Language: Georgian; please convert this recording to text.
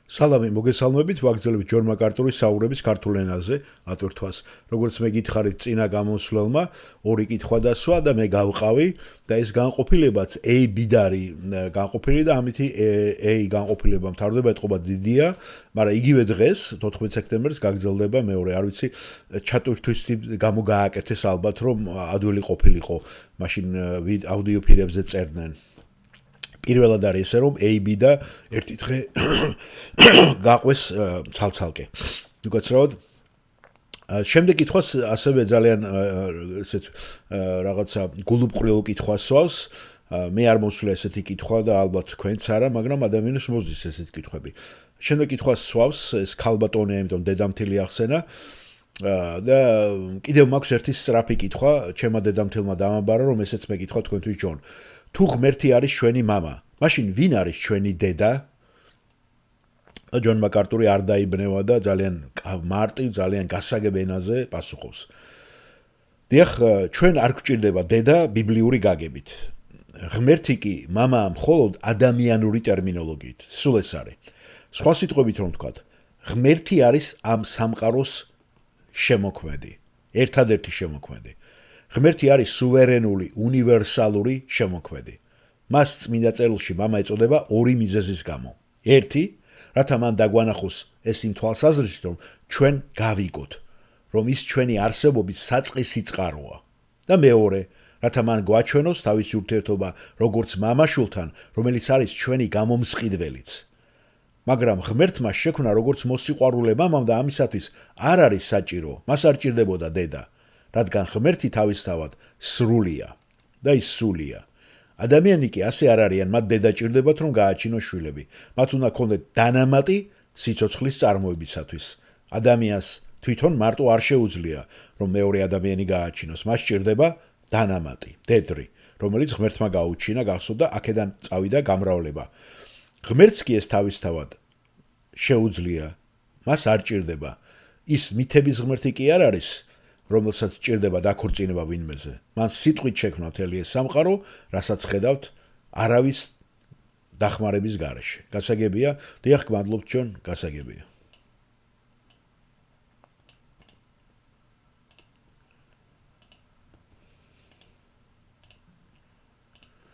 სალამი მოგესალმებით, ვაგრძელებთ ჯონ მაკარტურის საუბრების ქართულ ენაზე, ატვირთვას. Როგორც მე გითხარით წინა გამოსვლელმა, ორი კითხვა დასვა და მე გავყავი და ეს განყოფილებაც A-ბიდარი განყოფილი და ამითი A განყოფილება მთავრდება ეთყობა დიდია, მაგრამ იგივე დღეს 14 სექტემბერს გაგრძელდება მეორე, არ ვიცი, ჩატვირთვის გამო გააკეთეს ალბათ, რომ ადვილი ყოფილიყო, მაშინ აუდიო ფირებზე წერდნენ. პირველად არის ესე, რომ AB და ერთი დღე გაყვეს ცალცალკე. უკაცრავად შემდეგ კითხვას ასევე ძალიან ესეთ რაღაცა გულუბრყვილ კითხვას სვავს. მე არ მოსვლა ესეთი კითხვა და ალბათ თქვენც არა, მაგრამ ადამიანებს მოზის ესეთი კითხვები. შემდეგ კითხვას სვავს ეს ქალბატონია, იმიტომ დედამთილი ახსენა. და კიდევ მაქვს ერთი სწრაფი კითხვა, ჩემმა დედამთილმა დამაბარა, რომ ესეც მეკითხა თქვენთვის ჯონ. თუ ღმერთი არის ჩვენი მამა, მაშინ ვინ არის ჩვენი დედა? ჯონ მაკარტური არ დაიბნევა და ძალიან მარტივ, ძალიან გასაგებ ენაზე პასუხობს. დიახ, ჩვენ არ გვჭირდება დედა ბიბლიური გაგებით. ღმერთი კი მამაა მხოლოდ ადამიანური ტერმინოლოგიით. სულ ეს არის. სხვა სიტყვებით რომ ვთქვათ, ღმერთი არის ამ სამყაროს შემოქმედი, ერთადერთი შემოქმედი. ღმერთი არის სუვერენული, უნივერსალური შემოქმედი. მას წმინდა წერილში მამა ეწოდება ორი მიზეზის გამო. ერთი, რათა მან დაგვანახოს ეს იმ თვალსაზრისით, რომ ჩვენ გავიგოთ, რომ ის ჩვენი არსებობის საწყისი წყაროა. და მეორე, რათა მან გვაჩვენოს თავისი ურთიერთობა როგორც მამა-შვილთან, რომელიც არის ჩვენი გამომსყიდველიც. მაგრამ ღმერთმა შექმნა როგორც მოსიყვარულე მამამ და ამისათვის არ არის საჭირო, მას არ ჭირდებოდა დედა, რადგან ღმერთი თავისთავად სრულია და ის სულია. ადამიანი კი ასე არ არიან, მათ დედა ჭირდებათ რომ გააჩინოს შვილები. მათ უნდა ქონდეთ დანამატი სიცოცხლის წარმოებისათვის. ადამიანს თვითონ მარტო არ შეუძლია, რომ მეორე ადამიანი გააჩინოს. მას ჭირდება დანამატი, დედრი, რომელიც ღმერთმა გაუჩინა, გახსოვდა, აქედან წავიდა გამრავლება. ღმერთს კი ეს თავისთავად შეუძლია, მას არ ჭირდება. ის მითების ღმერთი კი არ არის, რომელსაც ჭირდება დაქორწინება ვინმეზე. მან სიტყვით შექმნა მთელი ეს სამყარო, რასაც ხედავთ არავის დახმარების გარეშე. გასაგებია, დიახ, გმადლობთ ჯონ, გასაგებია.